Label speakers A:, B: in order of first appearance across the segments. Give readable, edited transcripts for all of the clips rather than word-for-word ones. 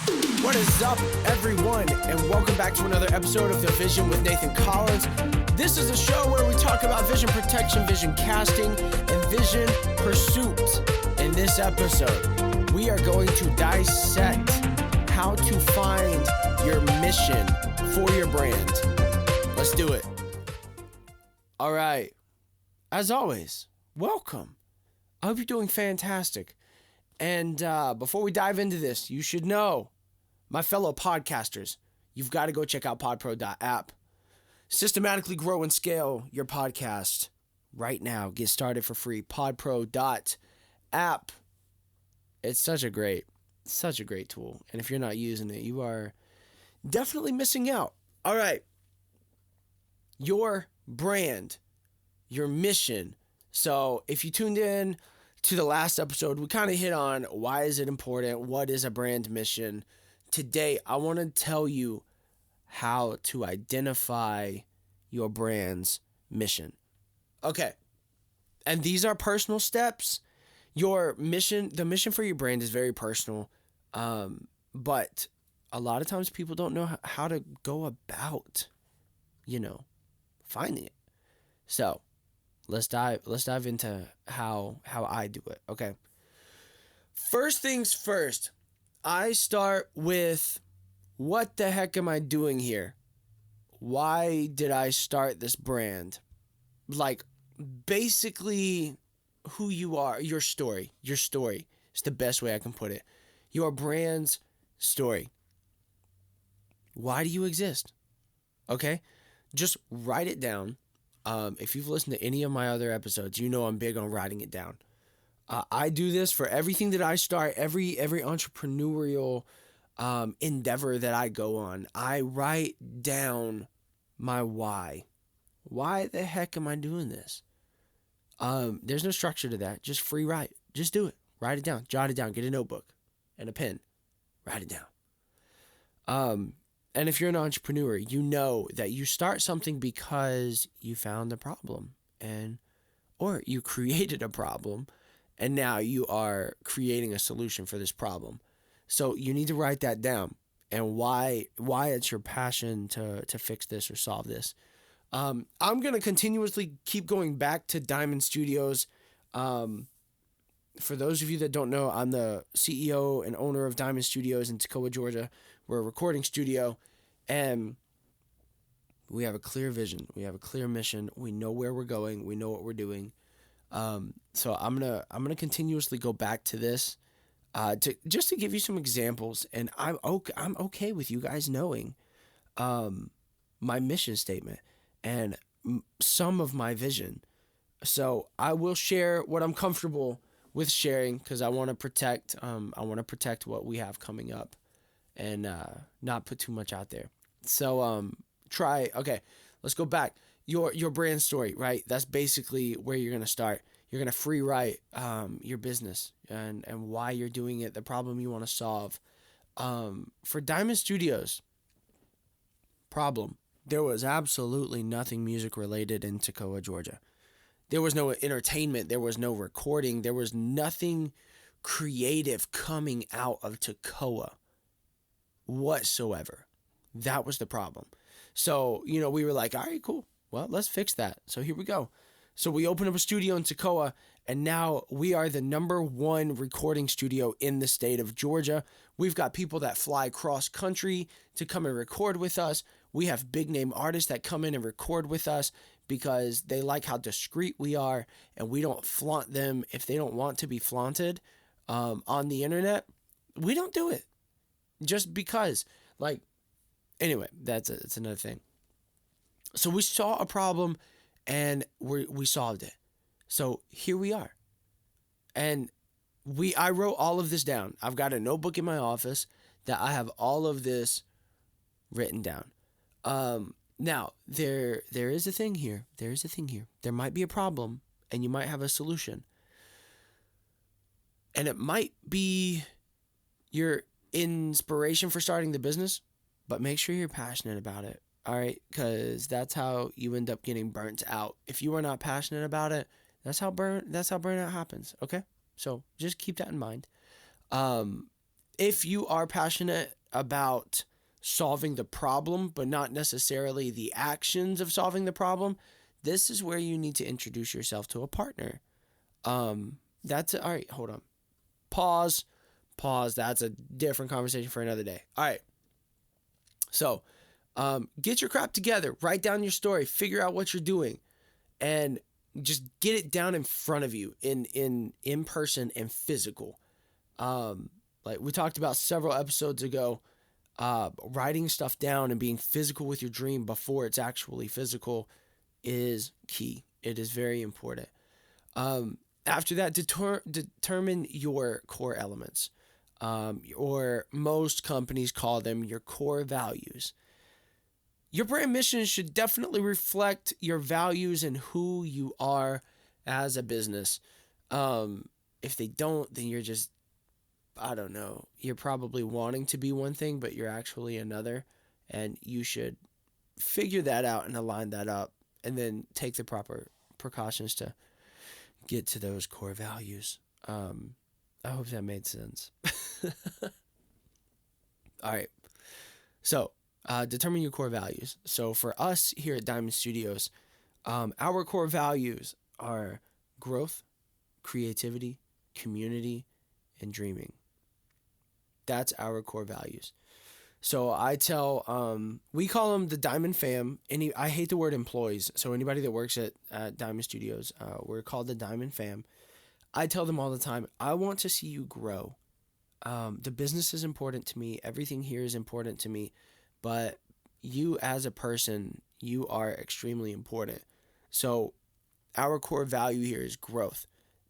A: What is up, everyone, and welcome back to another episode of The Vision with Nathan Collins. This is a show where we talk about vision protection, vision casting, and vision pursuit. In this episode, we are going to dissect how to find your mission for your brand. Let's do it. All right. As always, welcome. I hope you're doing fantastic. And before we dive into this, you should know, my fellow podcasters, you've got to go check out podpro.app. Systematically grow and scale your podcast right now. Get started for free. Podpro.app. It's such a great tool. And if you're not using it, you are definitely missing out. All right. Your brand, your mission. So if you tuned in to the last episode, we kind of hit on why is it important? What is a brand mission? Today, I want to tell you how to identify your brand's mission. Okay. And these are personal steps. Your mission, the mission for your brand is very personal. But a lot of times people don't know how to go about, finding it. So let's dive into how I do it. Okay. First things first. I start with, what the heck am I doing here? Why did I start this brand? Like, basically, who you are, your story. Your story is the best way I can put it. Your brand's story. Why do you exist? Okay? Just write it down. If you've listened to any of my other episodes, you know I'm big on writing it down. I do this for everything that I start, every entrepreneurial endeavor that I go on. I write down my why. Why the heck am I doing this? There's no structure to that. Just free write. Just do it. Write it down. Jot it down. Get a notebook and a pen. Write it down. And if you're an entrepreneur, you know that you start something because you found a problem or you created a problem. And now you are creating a solution for this problem. So you need to write that down and why it's your passion to fix this or solve this. I'm going to continuously keep going back to Diamond Studios. For those of you that don't know, I'm the CEO and owner of Diamond Studios in Toccoa, Georgia. We're a recording studio, and we have a clear vision. We have a clear mission. We know where we're going. We know what we're doing. So I'm gonna continuously go back to this, to give you some examples, and I'm okay with you guys knowing, my mission statement and some of my vision. So I will share what I'm comfortable with sharing because I want to protect what we have coming up, and not put too much out there. So okay, let's go back. Your brand story, right? That's basically where you're going to start. You're going to free write your business and why you're doing it, the problem you want to solve. For Diamond Studios, problem. There was absolutely nothing music related in Toccoa, Georgia. There was no entertainment. There was no recording. There was nothing creative coming out of Toccoa whatsoever. That was the problem. So, we were like, all right, cool. Well, let's fix that. So here we go. So we opened up a studio in Toccoa, and now we are the #1 recording studio in the state of Georgia. We've got people that fly cross country to come and record with us. We have big name artists that come in and record with us because they like how discreet we are, and we don't flaunt them if they don't want to be flaunted on the internet. We don't do it just because. Anyway, it's another thing. So we saw a problem and we solved it. So here we are. And I wrote all of this down. I've got a notebook in my office that I have all of this written down. Now, there is a thing here. There might be a problem and you might have a solution. And it might be your inspiration for starting the business, but make sure you're passionate about it. All right, because that's how you end up getting burnt out. If you are not passionate about it, that's how burnout happens. Okay, so just keep that in mind. If you are passionate about solving the problem, but not necessarily the actions of solving the problem, this is where you need to introduce yourself to a partner. That's it. All right. Hold on. Pause. Pause. That's a different conversation for another day. All right. So, get your crap together. Write down your story. Figure out what you're doing, and just get it down in front of you in person and physical. Like we talked about several episodes ago, writing stuff down and being physical with your dream before it's actually physical is key. It is very important. After that, determine your core elements, or most companies call them your core values. Your brand mission should definitely reflect your values and who you are as a business. If they don't, then you're just, I don't know, you're probably wanting to be one thing, but you're actually another. And you should figure that out and align that up, and then take the proper precautions to get to those core values. I hope that made sense. All right. So, determine your core values. So, for us here at Diamond Studios, our core values are growth, creativity, community, and dreaming. That's our core values. So I tell, we call them the Diamond Fam. I hate the word employees. So anybody that works at Diamond Studios, we're called the Diamond Fam. I tell them all the time, I want to see you grow. The business is important to me. Everything here is important to me. But you as a person, you are extremely important. So our core value here is growth,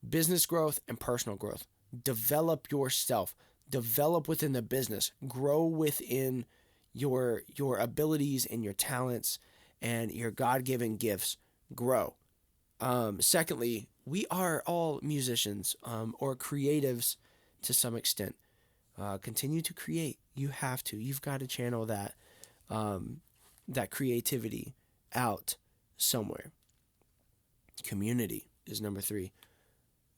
A: business growth and personal growth. Develop yourself. Develop within the business, grow within your abilities and your talents and your God-given gifts. Grow. Secondly, we are all musicians, or creatives to some extent. Continue to create. You have to. You've got to channel that creativity out somewhere. Community is number 3.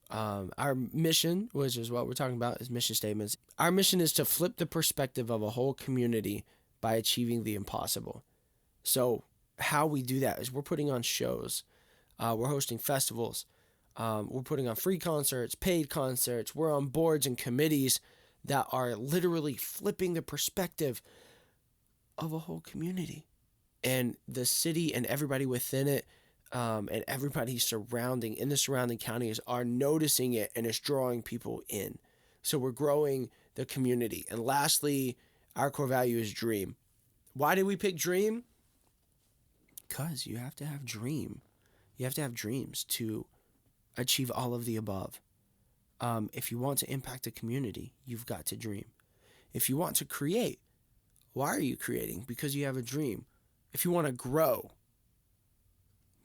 A: Our mission, which is what we're talking about, is mission statements. Our mission is to flip the perspective of a whole community by achieving the impossible. So how we do that is we're putting on shows. We're hosting festivals. We're putting on free concerts, paid concerts. We're on boards and committees that are literally flipping the perspective of a whole community. And the city and everybody within it, and everybody in the surrounding counties are noticing it, and it's drawing people in. So we're growing the community. And lastly, our core value is dream. Why did we pick dream? Because you have to have dream. You have to have dreams to achieve all of the above. If you want to impact a community, you've got to dream. If you want to create, why are you creating? Because you have a dream. If you want to grow,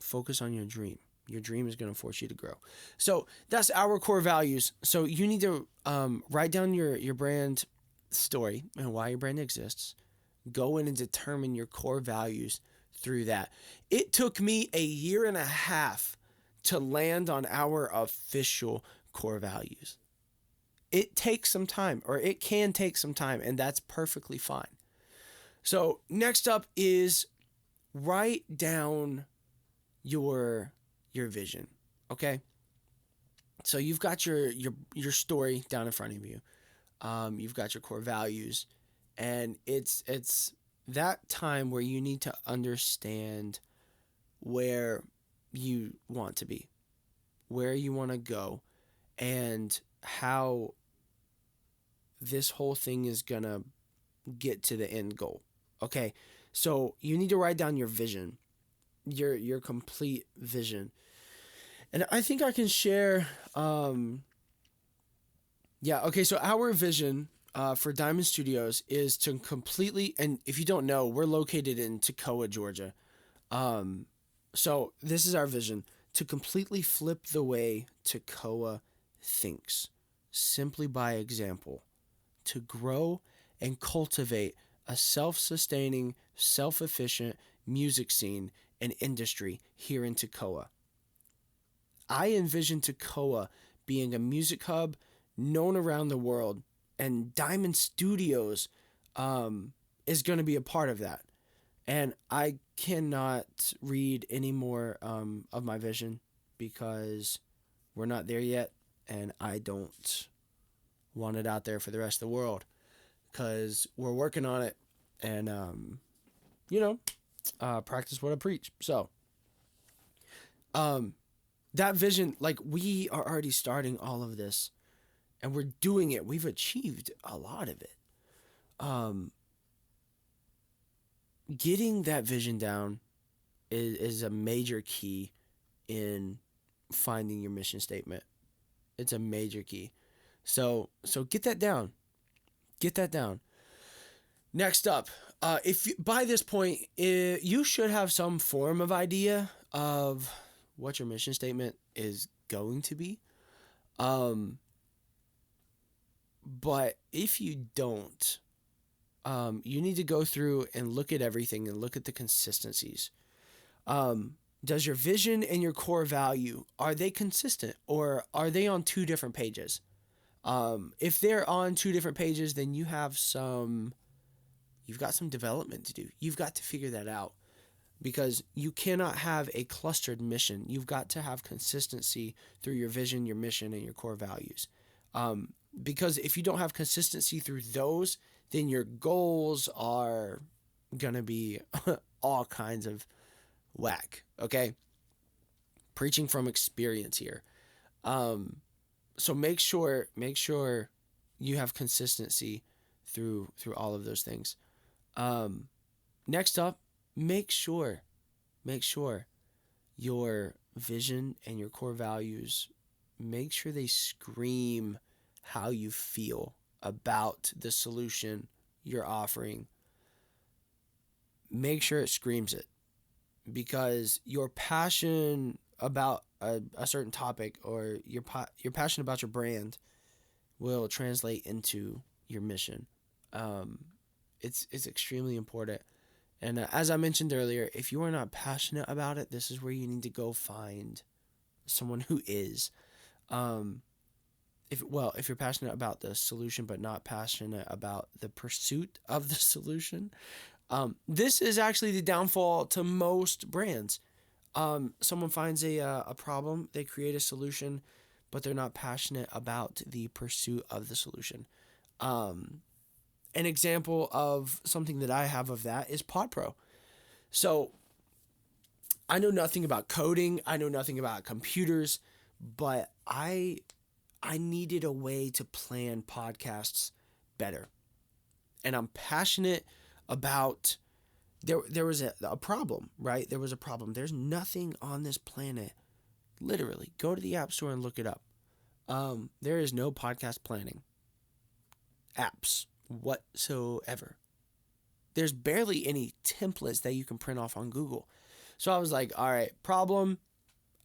A: focus on your dream. Your dream is going to force you to grow. So that's our core values. So you need to write down your brand story and why your brand exists. Go in and determine your core values through that. It took me a year and a half to land on our official core values. It takes some time, or it can take some time, and that's perfectly fine. So next up is write down your vision. Okay, so you've got your story down in front of you. You've got your core values, and it's that time where you need to understand where you want to be, where you want to go, and how this whole thing is gonna get to the end goal. Okay, so you need to write down your vision, your complete vision. And I think I can share, so our vision for Diamond Studios is to completely, and if you don't know, we're located in Toccoa, Georgia. So this is our vision, to completely flip the way Toccoa thinks, simply by example, to grow and cultivate a self-sustaining, self-efficient music scene and industry here in Toccoa. I envision Toccoa being a music hub known around the world and Diamond Studios is going to be a part of that. And I cannot read any more of my vision because we're not there yet, and I don't want it out there for the rest of the world because we're working on it, and practice what I preach. So that vision, like, we are already starting all of this, and we're doing it. We've achieved a lot of it. Getting that vision down is a major key in finding your mission statement. It's a major key. So get that down. Get that down. Next up, if you, by this point, you should have some form of idea of what your mission statement is going to be. But if you don't, you need to go through and look at everything and look at the consistencies. Does your vision and your core value, are they consistent, or are they on two different pages? If they're on two different pages, then you've got some development to do. You've got to figure that out, because you cannot have a clustered mission. You've got to have consistency through your vision, your mission, and your core values. Because if you don't have consistency through those, then your goals are going to be all kinds of whack. Okay? Preaching from experience here. So make sure you have consistency through all of those things. Next up, make sure your vision and your core values, make sure they scream how you feel about the solution you're offering. Make sure it screams it, because your passion about a certain topic, or your passion about your brand, will translate into your mission. It's extremely important. And as I mentioned earlier, if you are not passionate about it, this is where you need to go find someone who is. If you're passionate about the solution but not passionate about the pursuit of the solution, this is actually the downfall to most brands. Someone finds a problem, they create a solution, but they're not passionate about the pursuit of the solution. An example of something that I have of that is PodPro. So I know nothing about coding. I know nothing about computers, but I needed a way to plan podcasts better. And I'm passionate about, there was a problem, right? There was a problem. There's nothing on this planet. Literally, go to the App Store and look it up. There is no podcast planning apps whatsoever. There's barely any templates that you can print off on Google. So I was like, all right, problem,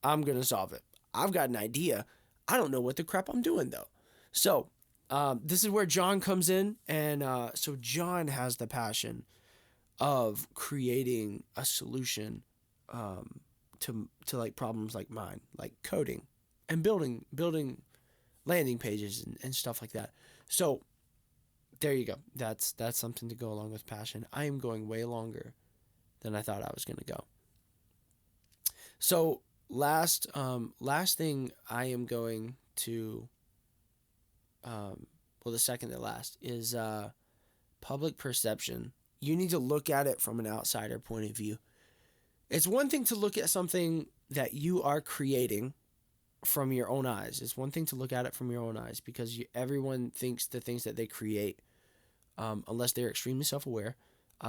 A: I'm going to solve it. I've got an idea. I don't know what the crap I'm doing, though. So this is where John comes in. And so John has the passion of creating a solution to like problems like mine, like coding and building landing pages and stuff like that. So there you go. That's something to go along with passion. I am going way longer than I thought I was going to go. So last thing I am going to, the second to last is public perception. You need to look at it from an outsider point of view. It's one thing to look at something that you are creating from your own eyes. It's one thing to look at it from your own eyes, because everyone thinks the things that they create, unless they're extremely self-aware,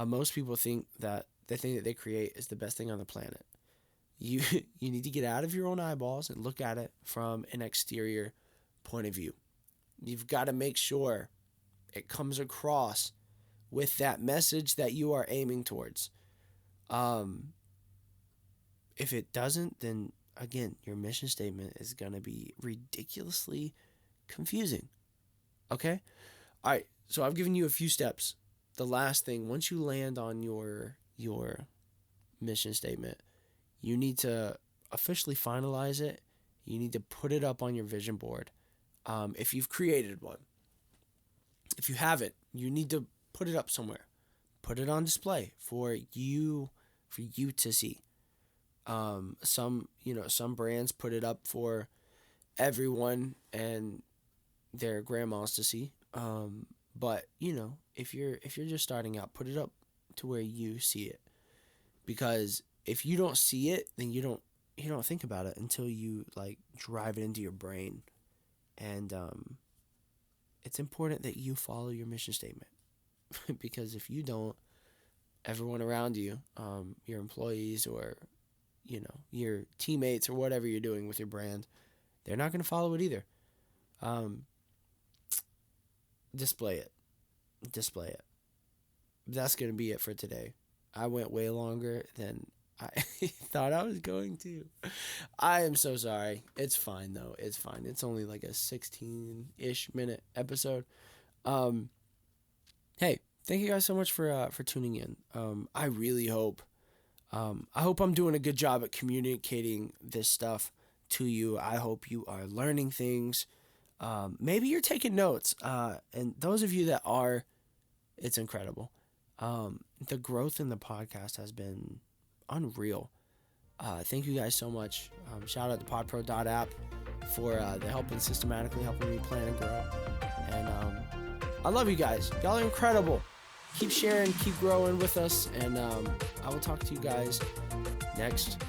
A: most people think that the thing that they create is the best thing on the planet. You need to get out of your own eyeballs and look at it from an exterior point of view. You've got to make sure it comes across with that message that you are aiming towards. If it doesn't, then again, your mission statement is going to be ridiculously confusing. Okay? All right. So I've given you a few steps. The last thing, once you land on your mission statement, you need to officially finalize it. You need to put it up on your vision board, if you've created one. If you haven't, you need to put it up somewhere. Put it on display for you to see. Some brands put it up for everyone and their grandmas to see. But if you're just starting out, put it up to where you see it, because if you don't see it, then you don't think about it until you like drive it into your brain. And it's important that you follow your mission statement because if you don't, everyone around you, your employees or your teammates or whatever you're doing with your brand, they're not going to follow it either. Display it. That's going to be it for today. I went way longer than I thought I was going to. I am so sorry. It's fine though. It's fine. It's only like a 16-ish minute episode. Hey, thank you guys so much for tuning in. I really hope I'm doing a good job at communicating this stuff to you. I hope you are learning things. Maybe you're taking notes. And those of you that are, it's incredible. The growth in the podcast has been unreal. Thank you guys so much. Shout out to podpro.app for the helping systematically helping me plan and grow. And I love you guys. Y'all are incredible. Keep sharing, keep growing with us, and I will talk to you guys next